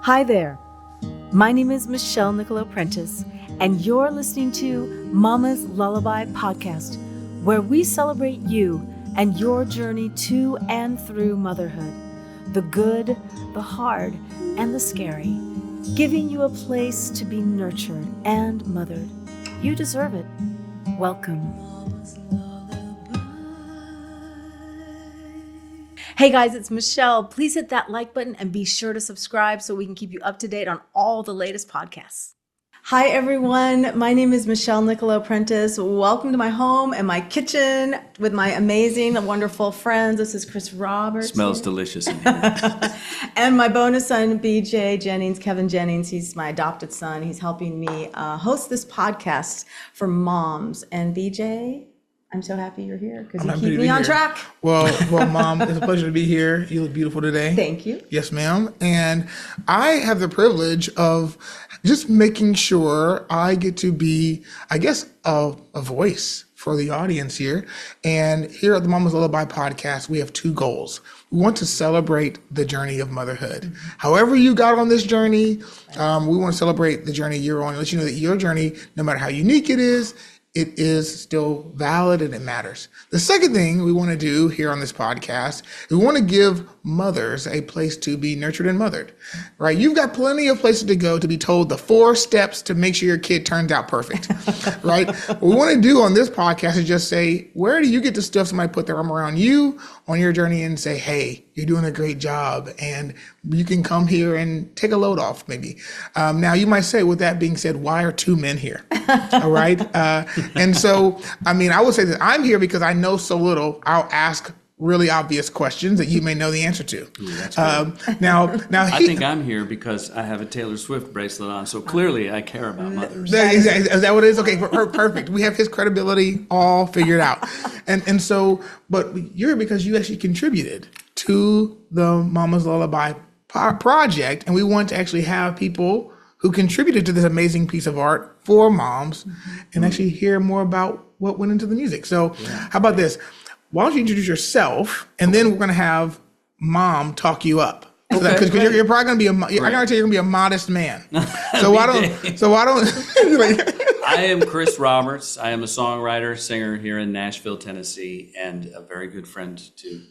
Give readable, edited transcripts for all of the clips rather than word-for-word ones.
Hi there. My name is Michelle Niccolo Prentice, and you're listening to Mama's Lullaby podcast, where we celebrate you and your journey to and through motherhood, the good, the hard, and the scary, giving you a place to be nurtured and mothered. You deserve it. Welcome. Hey guys, it's Michelle. Please hit that like button and be sure to subscribe so we can keep you up to date on all the latest podcasts. Hi everyone, my name is Michelle Niccolo Prentice. Welcome to my home and my kitchen with my amazing, wonderful friends. This is Chris Roberts. Smells delicious in here. And my bonus son, BJ Jennings, Kevin Jennings. He's my adopted son. He's helping me host this podcast for moms. And BJ, I'm so happy you're here because you keep me on track. Well, Mom, it's a pleasure to be here. You look beautiful today. Thank you. Yes, ma'am. And I have the privilege of just making sure I get to be, I guess, a voice for the audience here. And here at the Mama's Lullaby podcast, we have two goals. We want to celebrate the journey of motherhood. Mm-hmm. However you got on this journey, we want to celebrate the journey you're on. Let you know that your journey, no matter how unique it is still valid and it matters. The second thing we want to do here on this podcast is we want to give mothers a place to be nurtured and mothered, right? You've got plenty of places to go to be told the 4 steps to make sure your kid turns out perfect, right? What we want to do on this podcast is just say, where do you get the stuff somebody put their arm around you on your journey and say, hey, you're doing a great job and you can come here and take a load off maybe. Now you might say, with that being said, why are 2 men here? All right. And so, I would say that I'm here because I know so little. I'll ask really obvious questions that you may know the answer to. Ooh, that's great. Now, I think I'm here because I have a Taylor Swift bracelet on, so clearly I care about mothers. Is that what it is? Okay, perfect. We have his credibility all figured out. And so, but you're here because you actually contributed to the Mama's Lullaby project, and we want to actually have people who contributed to this amazing piece of art for moms and actually hear more about what went into the music. So how about this? Why don't you introduce yourself, and then we're going to have Mom talk you up. Because you're probably going to be I guarantee you're going to be a modest man. So why don't I am Chris Roberts. I am a songwriter, singer here in Nashville, Tennessee, and a very good friend to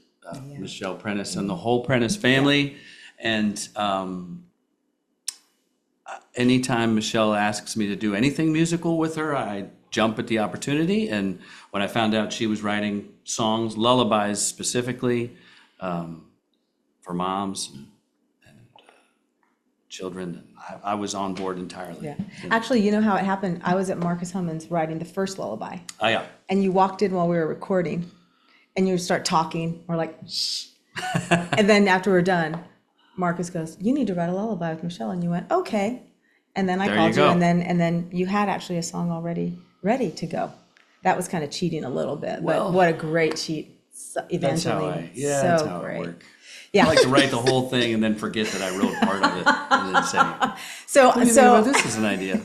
Michelle Prentice and the whole Prentice family. And anytime Michelle asks me to do anything musical with her, I jump at the opportunity. And when I found out she was writing songs, lullabies specifically, for moms and children, I was on board entirely. Yeah. Actually, you know how it happened? I was at Marcus Hummon's writing the first lullaby. Oh, yeah. And you walked in while we were recording, and you start talking. We're like, shh. And then after we're done, Marcus goes, you need to write a lullaby with Michelle. And you went, okay. And then I called you, and then you had actually a song already ready to go. That was kind of cheating a little bit, but what a great cheat. Eventually. That's how it works. Yeah. I like to write the whole thing and then forget that I wrote part of it and then say, so this is an idea.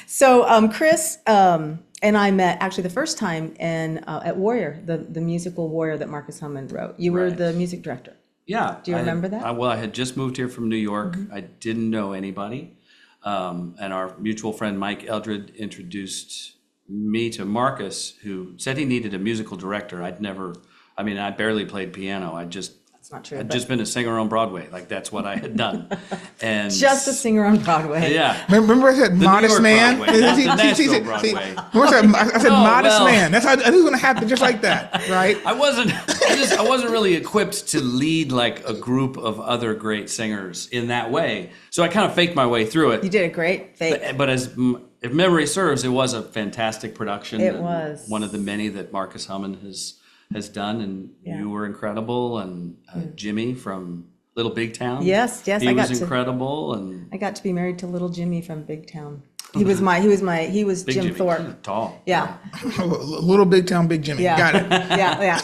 So Chris and I met actually the first time at Warrior, the musical Warrior that Marcus Hummon wrote. You were the music director. Yeah. Do you remember that? I had just moved here from New York. I didn't know anybody. And our mutual friend Mike Eldred introduced me to Marcus, who said he needed a musical director. I barely played piano. That's not true. I'd just been a singer on Broadway. Like, that's what I had done. And just a singer on Broadway. Yeah. Remember I said modest man? Broadway, not the Nashville Broadway. I said modest man. That's how it was going to happen, just like that, right? I wasn't really equipped to lead like a group of other great singers in that way. So I kind of faked my way through it. You did a great fake. But if memory serves, it was a fantastic production. It was. One of the many that Marcus Hummon has done, and you were incredible, and Jimmy from Little Big Town. Yes, he was incredible, and I got to be married to Little Jimmy from Big Town. He was Big Jim Jimmy, Thorpe. tall. Yeah. Little Big Town, Big Jimmy. Yeah. Got it. Yeah.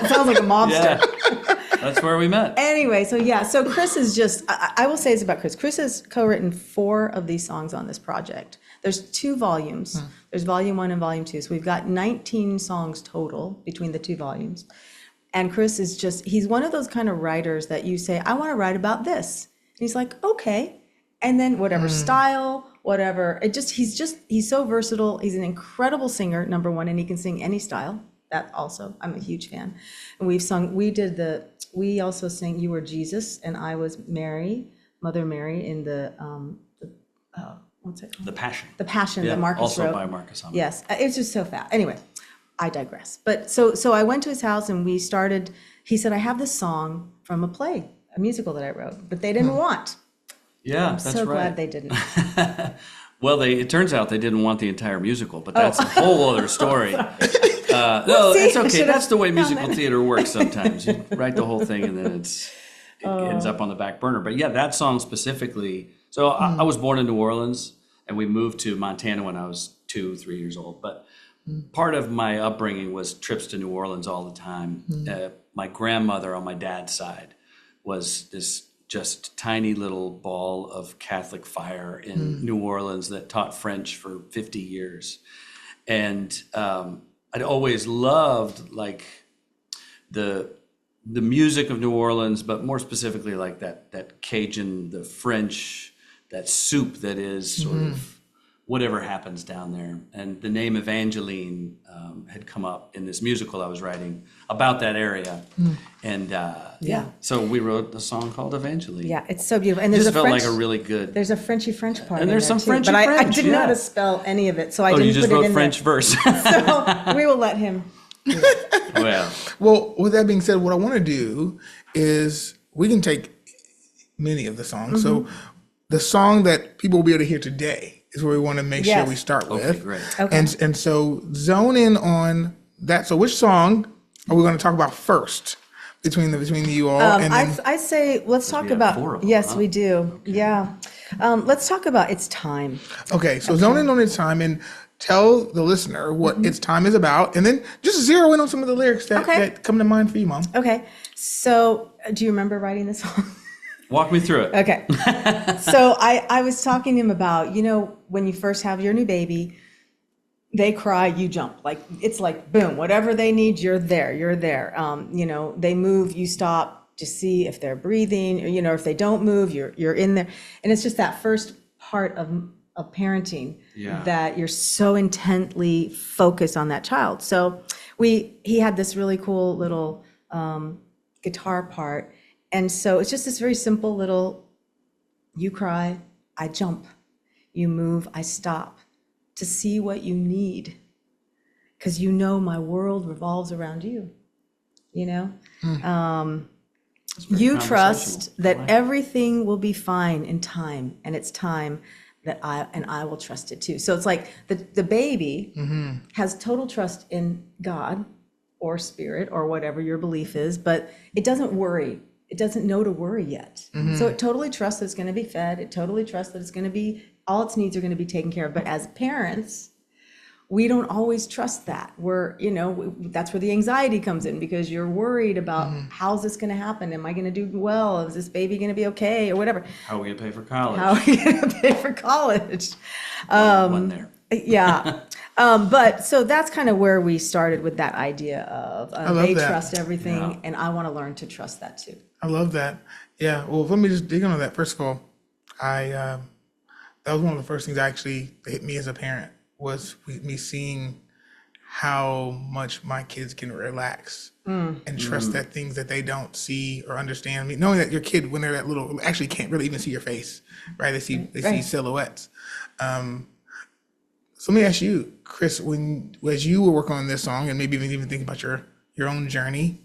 Sounds like a mobster. Yeah. That's where we met. Anyway, so Chris is just, I will say this about Chris. Chris has co-written 4 of these songs on this project. There's 2 volumes. There's volume 1 and volume 2. So we've got 19 songs total between the 2 volumes. And Chris is he's one of those kind of writers that you say, I want to write about this. he's like, okay. And then whatever style, whatever, he's so versatile. He's an incredible singer, number one, and he can sing any style. That also, I'm a huge fan. And we also sang You Were Jesus, and I was Mary, Mother Mary in what's it called? The Passion. The Passion Yeah, that Marcus also wrote. by Marcus Hummel. Yes, it's just so fast. Anyway, I digress. But so I went to his house and we started, he said, I have this song from a play, a musical that I wrote, but they didn't want. Yeah, I'm that's so right. glad they didn't. Well, it turns out they didn't want the entire musical, but that's a whole other story. No, See, it's I okay. should've That's the way done musical that. theater works sometimes. You write the whole thing and then it ends up on the back burner. But yeah, that song specifically. So I was born in New Orleans and we moved to Montana when I was 2-3 years old. But part of my upbringing was trips to New Orleans all the time. My grandmother on my dad's side was this just tiny little ball of Catholic fire in New Orleans that taught French for 50 years. And I'd always loved like the music of New Orleans, but more specifically like that Cajun, the French, that soup that is sort of whatever happens down there. And the name Evangeline had come up in this musical I was writing about that area. And so we wrote a song called Evangeline. Yeah, it's so beautiful. And It there's just a felt French, like a really good. there's a Frenchy French part. And in there's there some too. Frenchy But I French, didn't know how yeah. to spell any of it, so I You didn't just put it wrote in French verse. there. So we will let him. Well, Well, with that being said, what I want to do is we can take many of the songs. So the song that people will be able to hear today is where we want to make sure Yes. we start okay, with. great. Okay. And so zone in on that. So which song are we going to talk about first between you all? And then I say let's talk we have about. 4 of them, Yes, huh? we do. Yeah. Let's talk about It's Time. okay, so zone in on It's Time and tell the listener what It's Time is about, and then just zero in on some of the lyrics that, Okay. that come to mind for you, Mom. Okay. So do you remember writing this song? Walk me through it. Okay. So I was talking to him about, when you first have your new baby, they cry, you jump. Like, it's like, boom, whatever they need, you're there. They move, you stop to see if they're breathing, or, if they don't move, you're in there. And it's just that first part of parenting Yeah. that you're so intently focused on that child. So he had this really cool little guitar part. And so it's just this very simple little, you cry, I jump, you move, I stop to see what you need. Because my world revolves around you, You trust that everything will be fine in time, and it's time that I will trust it too. So it's like the baby has total trust in God or spirit or whatever your belief is, but it doesn't worry. It doesn't know to worry yet. So it totally trusts that it's going to be fed. It totally trusts that it's going to be, all its needs are going to be taken care of. But as parents, we don't always trust that. That's where the anxiety comes in, because you're worried about how's this going to happen? Am I going to do well? Is this baby going to be okay, or whatever? How are we going to pay for college? How are we going to pay for college? One there. Yeah. But so that's kind of where we started with that idea of love they that. trust everything, Yeah. and I want to learn to trust that too. I love that. Yeah. Well, let me just dig into that. First of all, that was one of the first things that hit me as a parent, was me seeing how much my kids can relax and trust that things that they don't see or understand. I mean, knowing that your kid, when they're that little, actually can't really even see your face, right? They see Right. silhouettes. So let me ask you, Chris, as you were working on this song, and maybe even think about your own journey,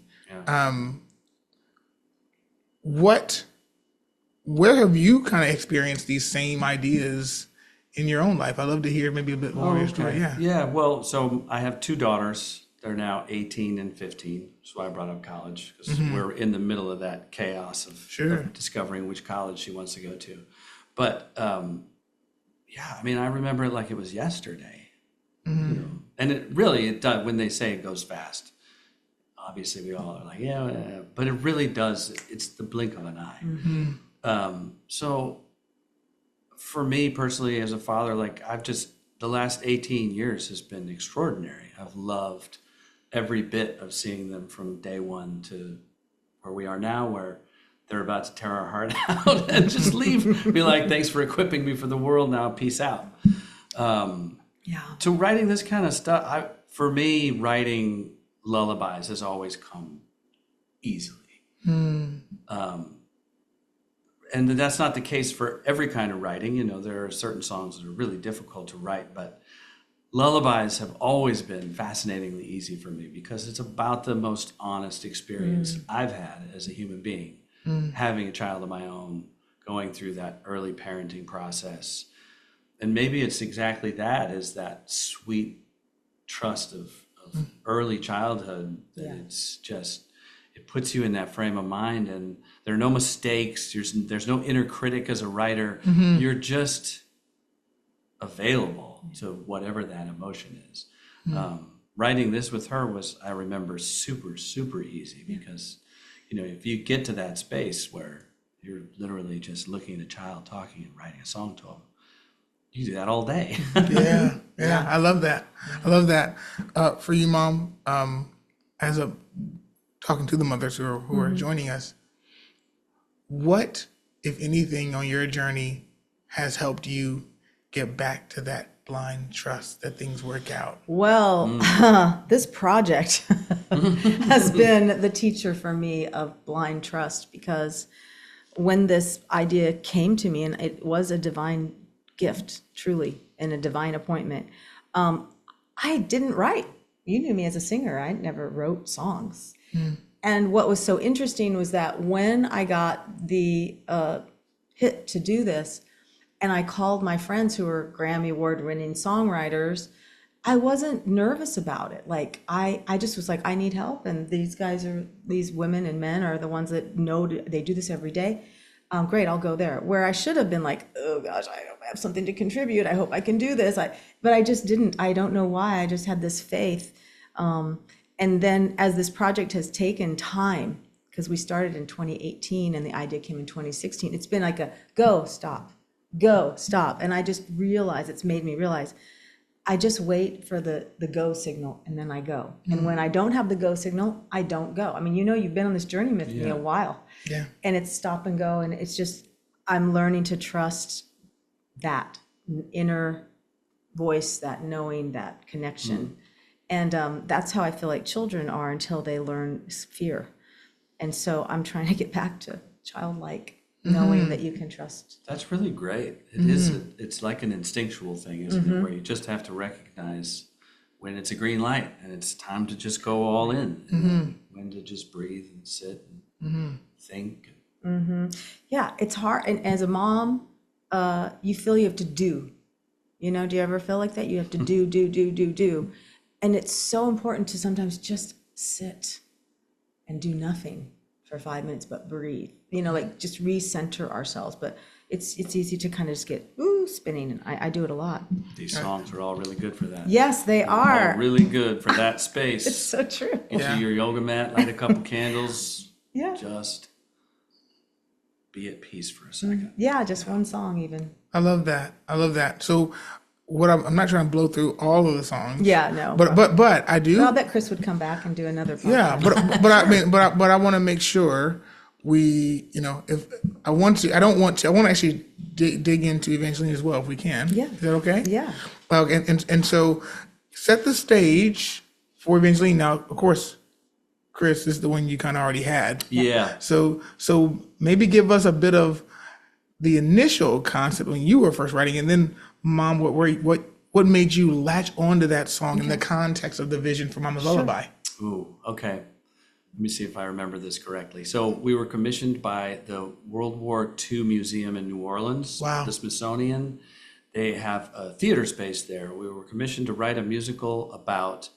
where have you kind of experienced these same ideas in your own life? I'd love to hear maybe a bit more of your story. Yeah. Yeah, well, so I have 2 daughters. They're now 18 and 15. That's why I brought up college, because we're in the middle of that chaos of discovering which college she wants to go to. But I remember it like it was yesterday. And it does, when they say it goes fast. Obviously, we all are like, yeah, but it really does. It's the blink of an eye. So for me personally, as a father, the last 18 years has been extraordinary. I've loved every bit of seeing them from day one to where we are now, where they're about to tear our heart out and just leave. Be like, thanks for equipping me for the world now, peace out. So writing this kind of stuff, for me, writing lullabies has always come easily. And that's not the case for every kind of writing. You know, there are certain songs that are really difficult to write, but lullabies have always been fascinatingly easy for me because it's about the most honest experience I've had as a human being, having a child of my own, going through that early parenting process. And maybe it's exactly that, is that sweet trust of early childhood, that it's just, it puts you in that frame of mind, and there are no mistakes. There's no inner critic as a writer. You're just available to whatever that emotion is. Writing this with her was, I remember, super, super easy because, you know, if you get to that space where you're literally just looking at a child talking and writing a song to them, you do that all day. Yeah. I love that. I love that. For you, Mom, as a talking to the mothers who are joining us, what, if anything, on your journey has helped you get back to that blind trust that things work out? Well, this project has been the teacher for me of blind trust, because when this idea came to me, and it was a divine gift, truly, and a divine appointment, I didn't write. You knew me as a singer. I never wrote songs. And what was so interesting was that when I got the hit to do this, and I called my friends who were Grammy Award-winning songwriters, I wasn't nervous about it. Like, I just was like, I need help, and these women and men are the ones that know they do this every day. Great, I'll go there. Where I should have been like, oh gosh, I don't have something to contribute. I hope I can do this. But I just didn't. I don't know why. I just had this faith. And then as this project has taken time, because we started in 2018 and the idea came in 2016, it's been like a go, stop. And I just realized, it's made me realize, I just wait for the go signal, and then I go. And when I don't have the go signal, I don't go. I mean, you know, you've been on this journey with me a while. Yeah. And it's stop and go. And it's just, I'm learning to trust that inner voice, that knowing, that connection. And that's how I feel like children are until they learn fear. And so I'm trying to get back to childlike, knowing that you can trust. That's really great. It is. It's like an instinctual thing, isn't it? Where you just have to recognize when it's a green light and it's time to just go all in, and when to just breathe and sit and think. Yeah, it's hard. And as a mom, you feel you have to do. You know, do you ever feel like that? You have to do. And it's so important to sometimes just sit and do nothing for 5 minutes, but breathe. You know, like just recenter ourselves. But it's easy to kind of just get spinning, and I do it a lot. These songs are all really good for that. Yes, they are. All really good for that space. It's so true. Get you your yoga mat, light a couple candles. Yeah. Just be at peace for a second. Yeah, just one song even. I love that. So what I'm not trying to blow through all of the songs. Yeah, no. But I do. Well, I bet Chris would come back and do another podcast. Yeah, but I want to make sure we, you know, if I want to actually dig into Evangeline as well if we can. Yeah. Is that okay? Yeah. And so set the stage for Evangeline. Now, of course, Chris, this is the one you kind of already had. Yeah. So maybe give us a bit of the initial concept when you were first writing, and then Mom, what made you latch onto that song in the context of the vision for Mama's Lullaby? Ooh, okay. Let me see if I remember this correctly. So we were commissioned by the World War II Museum in New Orleans, Wow. the Smithsonian. They have a theater space there. We were commissioned to write a musical about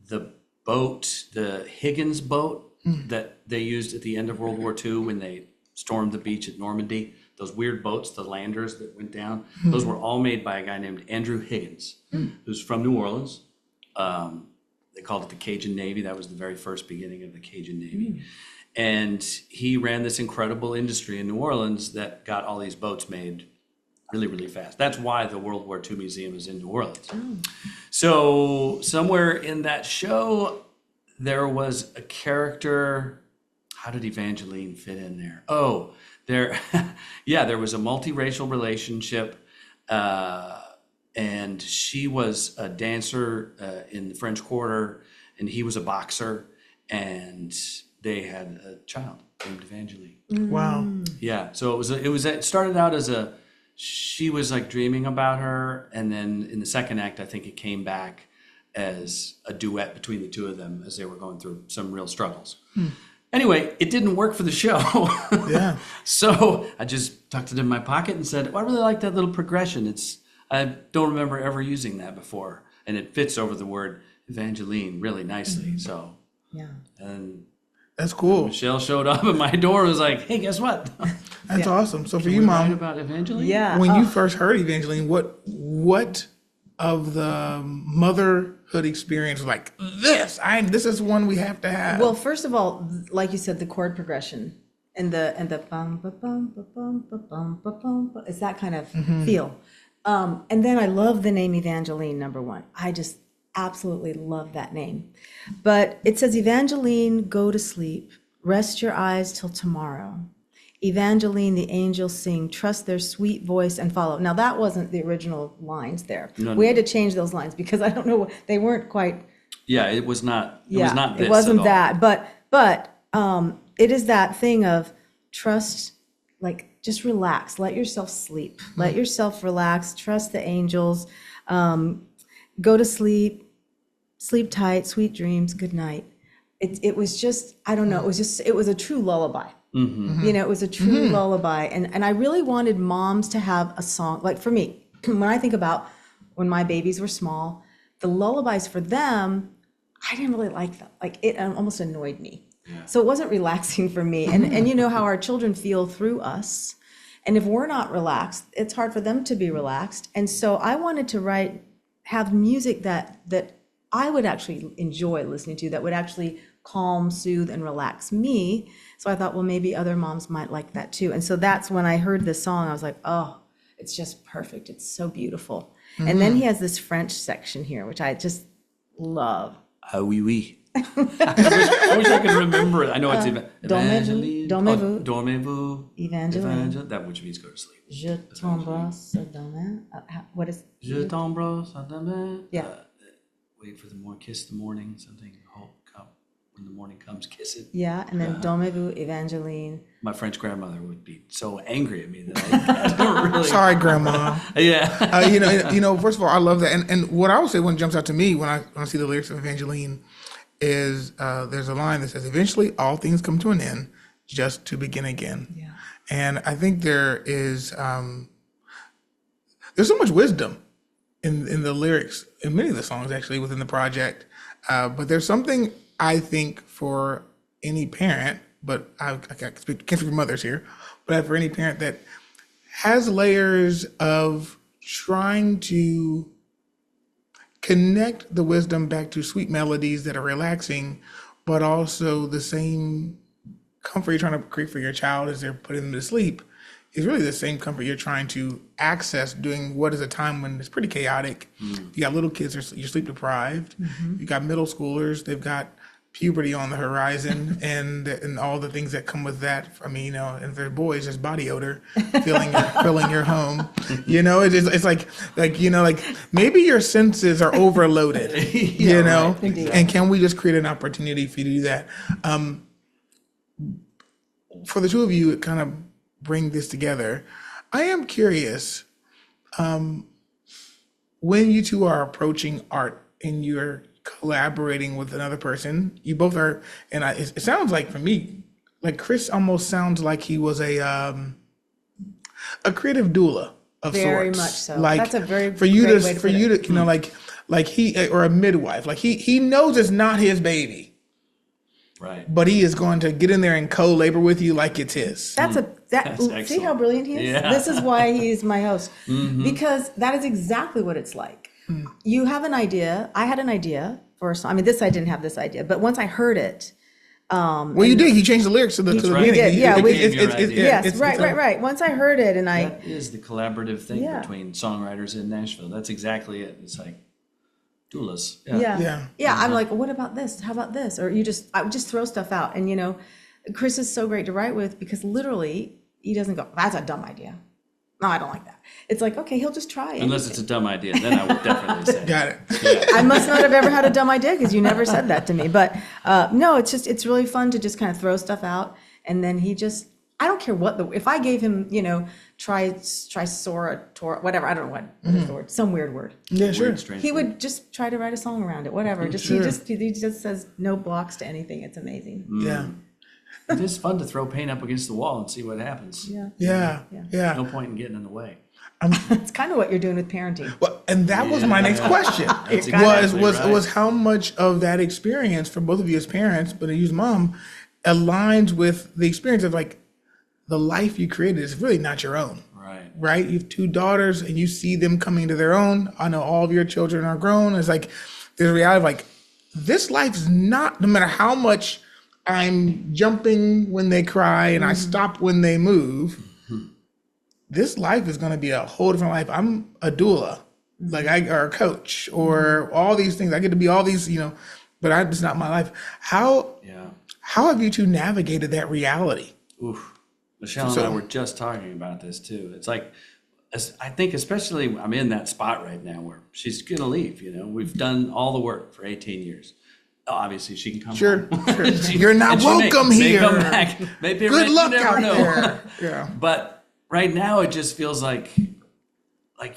the boat, the Higgins boat that they used at the end of World War II when they stormed the beach at Normandy. Those weird boats, the landers that went down, those were all made by a guy named Andrew Higgins, who's from New Orleans. They called it the Cajun Navy. That was the very first beginning of the Cajun Navy. And he ran this incredible industry in New Orleans that got all these boats made really, really fast. That's why the World War II Museum is in New Orleans. So somewhere in that show, there was a character how did Evangeline fit in there? Oh, there, yeah, there was a multiracial relationship, and she was a dancer in the French Quarter, and he was a boxer, and they had a child named Evangeline. Wow. Yeah, so it started out as she was like dreaming about her, and then in the second act, I think it came back as a duet between the two of them as they were going through some real struggles. Anyway, it didn't work for the show. Yeah. So I just tucked it in my pocket and said, well, I really like that little progression. I don't remember ever using that before. And it fits over the word Evangeline really nicely. So, Yeah. and That's cool. Michelle showed up at my door and was like, hey, guess what? That's awesome. So for Can you, we write Mom, about Evangeline? Yeah. when you first heard Evangeline, what of the motherhood experience was like this? This is one we have to have. Well, first of all, like you said, the chord progression and the bum ba bum ba bum ba bum ba bum ba, it's that kind of feel. And then I love the name Evangeline, number one. I just absolutely love that name. But it says, Evangeline, go to sleep, rest your eyes till tomorrow. Evangeline, the angels sing, trust their sweet voice and follow. Now that wasn't the original lines there. We had to change those lines because I don't know, they weren't quite. Yeah, it was not. It was not this. It wasn't at all. that. But it is that thing of trust, like just relax, let yourself sleep, let yourself relax, trust the angels, go to sleep, sleep tight, sweet dreams, good night. It was just, I don't know, it was a true lullaby. You know, it was a true lullaby. And I really wanted moms to have a song, like for me, when I think about when my babies were small, the lullabies for them, I didn't really like them. Like it almost annoyed me. So it wasn't relaxing for me. And you know how our children feel through us. And if we're not relaxed, it's hard for them to be relaxed. And so I wanted to have music that I would actually enjoy listening to, that would actually calm, soothe, and relax me. So I thought, well, maybe other moms might like that too. And so that's when I heard this song, I was like, oh, it's just perfect. It's so beautiful. And then he has this French section here, which I just love. Ah, oui, oui. I wish I could remember it. I know it's Evangeline. Dormez-vous. Dormez-vous. Evangeline. That which means go to sleep. Je t'embrasse à demain. What is? Je t'embrasse à demain. Yeah. Wait for the morning, kiss the morning, something, hope, come. When the morning comes, kiss it. Yeah, and then Dormez-vous, Evangeline. My French grandmother would be so angry at me that I don't really. Sorry, Grandma. Yeah. You know. First of all, I love that, and what I would say when it jumps out to me when I see the lyrics of Evangeline is there's a line that says, "Eventually, all things come to an end, just to begin again." Yeah. And I think there's so much wisdom in the lyrics in many of the songs actually within the project, but there's something I think for any parent, but I can't speak for mothers here, but for any parent that has layers of trying to connect the wisdom back to sweet melodies that are relaxing, but also the same comfort you're trying to create for your child as they're putting them to sleep is really the same comfort you're trying to access during what is a time when it's pretty chaotic. You got little kids, you're sleep deprived. You got middle schoolers, they've got puberty on the horizon and all the things that come with that. I mean, and for boys, there's body odor filling your home. It's like maybe your senses are overloaded. Right. And can we just create an opportunity for you to do that? For the two of you, kind of bring this together. I am curious, when you two are approaching art and you're collaborating with another person, you both are, and it sounds like for me, like Chris almost sounds like he was a creative doula of Very sorts. much so. Like That's a very for you great to way to for put you it. to like he or a midwife, like he knows it's not his baby. Right. But he is going to get in there and co-labor with you like it's his. That's see how excellent. brilliant he is? Yeah. This is why he's my host. Because that is exactly what it's like. You have an idea. I had an idea for a song. I mean, I didn't have this idea, but once I heard it. Well, you did. He changed the lyrics to the right. beginning. We did. Yeah, we- Yes, Right. Once I heard it and I, That is the collaborative thing Yeah. between songwriters in Nashville. That's exactly it. It's like doulas. yeah. Yeah. I'm like, what about this? How about this? Or I would just throw stuff out. And, Chris is so great to write with because literally he doesn't go, that's a dumb idea. No, I don't like that. It's like, okay, he'll just try it. Unless it's a dumb idea, then I would definitely say. Got it. I must not have ever had a dumb idea because you never said that to me. But no, it's really fun to just kind of throw stuff out. And then he just, I don't care if I gave him, trisorator, whatever, I don't know what is the word, some weird word. Yeah, sure. Weird, strange He word. would just try to write a song around it, whatever. Sure. He just says no blocks to anything. It's amazing. Yeah. It is fun to throw paint up against the wall and see what happens. Yeah. Yeah. Yeah. No point in getting in the way. It's kind of what you're doing with parenting. Well, and that was my next question. That's was exactly right. was how much of that experience for both of you as parents, but as mom, aligns with the experience of like the life you created is really not your own. Right? You have two daughters and you see them coming to their own. I know all of your children are grown. It's like there's a reality of like this life is not, no matter how much I'm jumping when they cry and I stop when they move, this life is going to be a whole different life. I'm a doula, or a coach, or all these things. I get to be all these, but it's not my life. How have you two navigated that reality? Oof. Michelle and I were just talking about this too. It's like, I think especially I'm in that spot right now where she's going to leave, We've done all the work for 18 years. Obviously she can come Sure. home. You're not welcome here. May come back. Maybe Good luck you never out know. there. Yeah. But right now it just feels like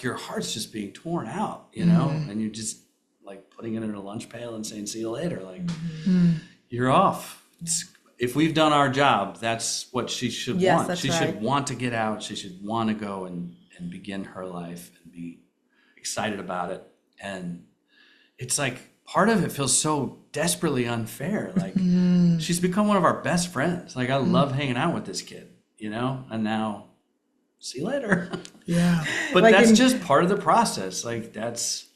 your heart's just being torn out, and you're just like putting it in a lunch pail and saying, see you later. Like you're off. If we've done our job, that's what she should want. That's she right. should want to get out. She should want to go and begin her life and be excited about it. And it's like part of it feels so desperately unfair. Like she's become one of our best friends. Like I love hanging out with this kid, and now see you later. Yeah. But Like that's in- just part of the process. Like that's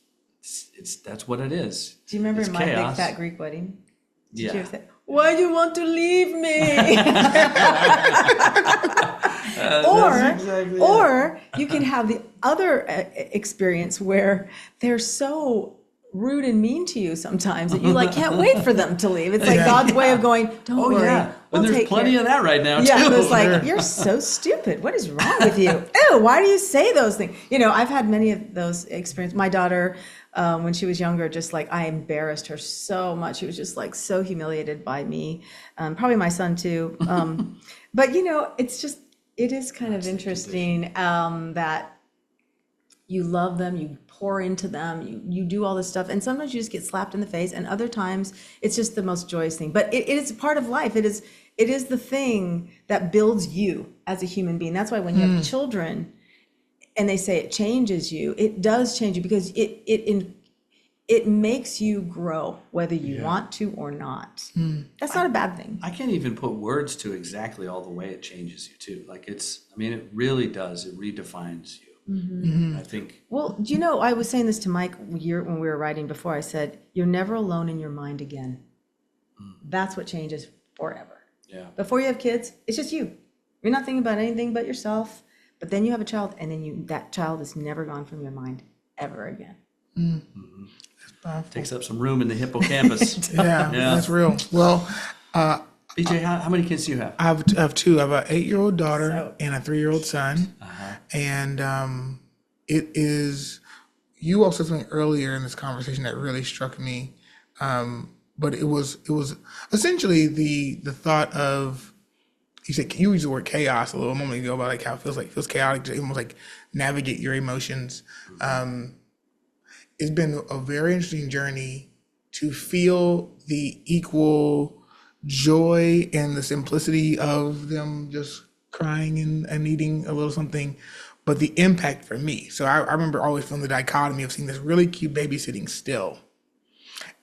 what it is. Do you remember It's in my chaos. big fat Greek wedding? Did Yeah. you ever say, why do you want to leave me? Or you can have the other experience where they're so rude and mean to you sometimes that you like can't wait for them to leave. It's like God's way of going, don't Oh worry. yeah, we'll and there's take plenty care. of that right now Yeah, too. it was like, you're so stupid. What is wrong with you? Ew, why do you say those things? I've had many of those experiences. My daughter, when she was younger, just like I embarrassed her so much. She was just like so humiliated by me. Probably my son too. But it is kind of interesting that you love them, you pour into them, you do all this stuff, and sometimes you just get slapped in the face, and other times it's just the most joyous thing. But it is a part of life. It is the thing that builds you as a human being. That's why when you have children and they say it changes you, it does change you because it makes you grow, whether you want to or not. That's not a bad thing. I can't even put words to exactly all the way it changes you too. Like it really does. It redefines you. I think. Well, I was saying this to Mike when we were writing before. I said, you're never alone in your mind again. That's what changes forever. Yeah. Before you have kids, it's just you. You're not thinking about anything but yourself. But then you have a child, and then that child is never gone from your mind ever again. Takes up some room in the hippocampus. Yeah, that's real. Well, BJ, how many kids do you have? I have two. I have an 8-year-old daughter and a 3-year-old son. And it is, you also said something earlier in this conversation that really struck me. But it was essentially the thought of, you used the word chaos a little moment ago about like how it feels chaotic to almost like navigate your emotions. It's been a very interesting journey to feel the equal joy and the simplicity of them just crying and needing a little something, but the impact for me. So I remember always feeling the dichotomy of seeing this really cute baby sitting still,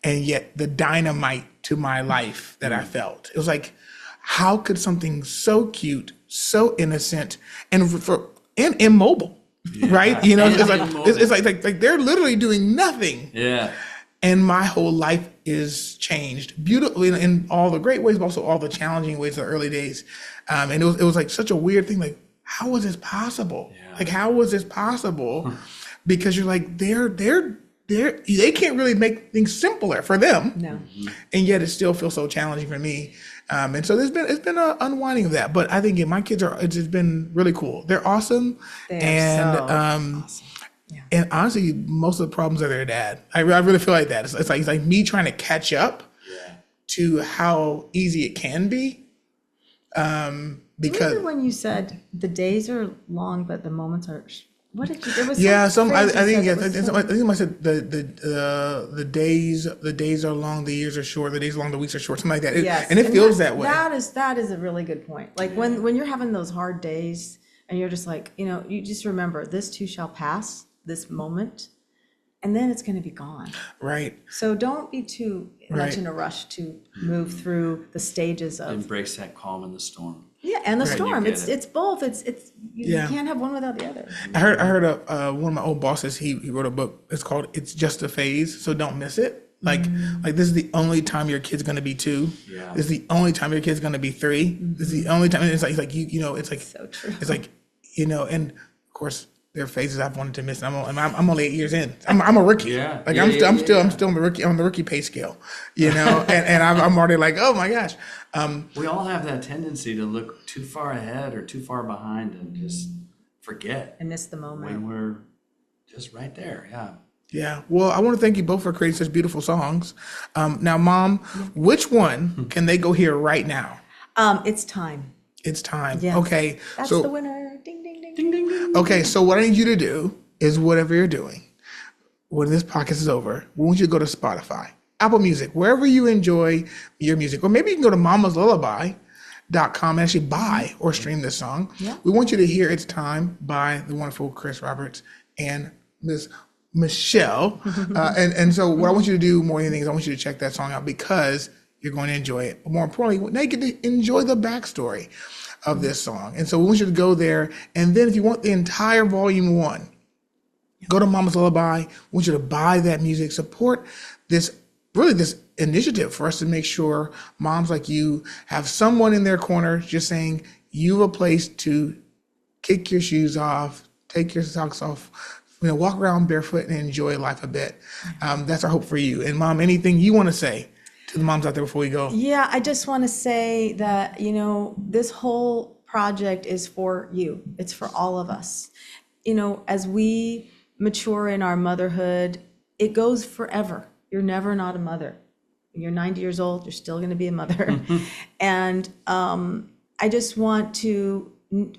and yet the dynamite to my life that I felt. It was like, how could something so cute, so innocent, and immobile, right? It's like they're literally doing nothing. Yeah. And my whole life is changed beautifully in all the great ways, but also all the challenging ways of the early days. And it was like such a weird thing. Like, how was this possible? Yeah. Like, how was this possible? Because you're like, they can't really make things simpler for them. No. And yet it still feels so challenging for me. And so it's been an unwinding of that. But I think my kids it's just been really cool. They're awesome. They are And so awesome. Yeah. and honestly, most of the problems are their dad. I really feel like that. It's like me trying to catch up to how easy it can be. Because Remember when you said the days are long, but the moments are. What did you? There was I some think phrase you yes, said that was I think I said the days are long, the years are short, the days are long, the weeks are short, something like that. Yes. And it feels that way. That is a really good point. Like when you're having those hard days and you're just like, you just remember this too shall pass, this moment, and then it's going to be gone. Right. So don't be too much Right. in a rush to move through the stages of Embrace that calm in the storm. and the Right. storm. You It's get it. it's both. You Yeah. can't have one without the other. I heard one of my old bosses. He wrote a book. It's called "It's Just a Phase," so don't miss it. Like this is the only time your kid's gonna be 2. Yeah. This is the only time your kid's gonna be 3. This is the only time. And it's like it's like So true. It's like and of course there are phases I've wanted to miss. I'm only 8 years in. I'm a rookie. Yeah. Like Yeah, I'm yeah, still yeah. on the rookie pay scale. And I'm already like, oh my gosh. We all have that tendency to look too far ahead or too far behind and just forget I miss the moment. when we're just right there. Yeah. Yeah. Well, I want to thank you both for creating such beautiful songs. Now, Mom, which one can they go hear right now? It's time. It's time. Yeah. Okay. That's so the winner. Ding ding ding. Ding, ding, ding. okay. So what I need you to do is whatever you're doing, when this podcast is over, we want you to go to Spotify, Apple Music, wherever you enjoy your music, or maybe you can go to mamaslullaby.com and actually buy or stream this song. Yeah. We want you to hear "It's Time" by the wonderful Chris Roberts and Miss Michelle. And so what I want you to do more than anything is I want you to check that song out because you're going to enjoy it. But more importantly, now you get to enjoy the backstory of this song. And so we want you to go there. And then if you want the entire volume 1, go to Mama's Lullaby. We want you to buy that music, support this initiative for us to make sure moms like you have someone in their corner just saying you have a place to kick your shoes off, take your socks off, walk around barefoot and enjoy life a bit. That's our hope for you. And Mom, anything you want to say to the moms out there before we go? Yeah, I just want to say that, this whole project is for you. It's for all of us. As we mature in our motherhood, it goes forever. You're never not a mother. When you're 90 years old, you're still going to be a mother. And I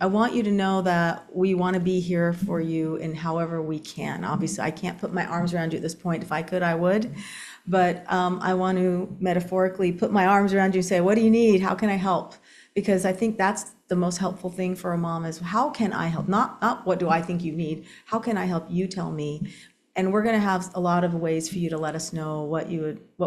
want you to know that we want to be here for you in however we can. Obviously, I can't put my arms around you at this point. If I could, I would. But I want to metaphorically put my arms around you and say, what do you need? How can I help? Because I think that's the most helpful thing for a mom is how can I help? Not what do I think you need? How can I help you tell me? And we're going to have a lot of ways for you to let us know what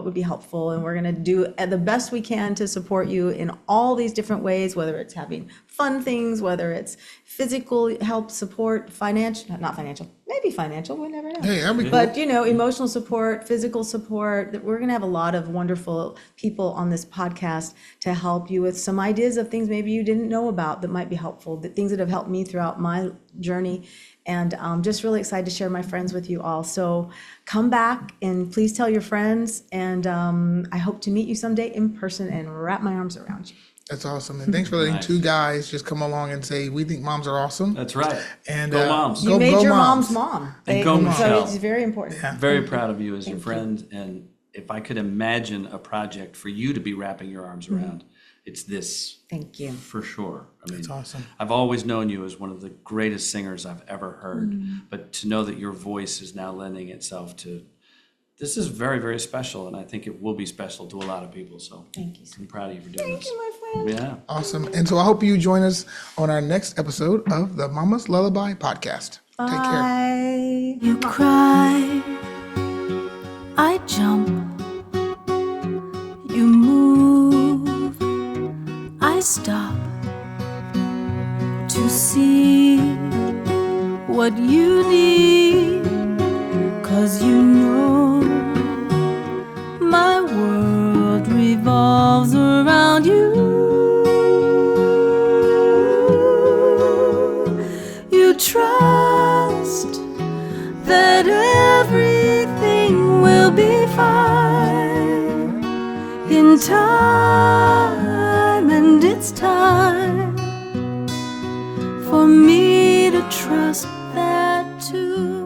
would be helpful. And we're going to do the best we can to support you in all these different ways, whether it's having fun things, whether it's physical help, support, not financial, maybe financial, we never know. Hey, that'd be cool. But, emotional support, physical support. We're going to have a lot of wonderful people on this podcast to help you with some ideas of things maybe you didn't know about that might be helpful, the things that have helped me throughout my journey. And I'm just really excited to share my friends with you all. So come back and please tell your friends. And I hope to meet you someday in person and wrap my arms around you. That's awesome. And thanks for letting Nice. 2 guys just come along and say, we think moms are awesome. That's right. And Go moms. You made your moms. mom's mom. And go So Michelle. it's very important. Very proud of you as your friend. And if I could imagine a project for you to be wrapping your arms around, it's this. Thank you. For sure. I mean, That's awesome. I've always known you as one of the greatest singers I've ever heard, but to know that your voice is now lending itself to this is very, very special, and I think it will be special to a lot of people. So Thank you. I'm proud of you for doing Thank this. you, my friend. Yeah. Awesome. And so I hope you join us on our next episode of the Mama's Lullaby podcast. Take care. Bye. You cry, I jump, you move, I stop to see what you need, 'cause you know my world revolves around you. You trust that everything will be fine in time. just that too.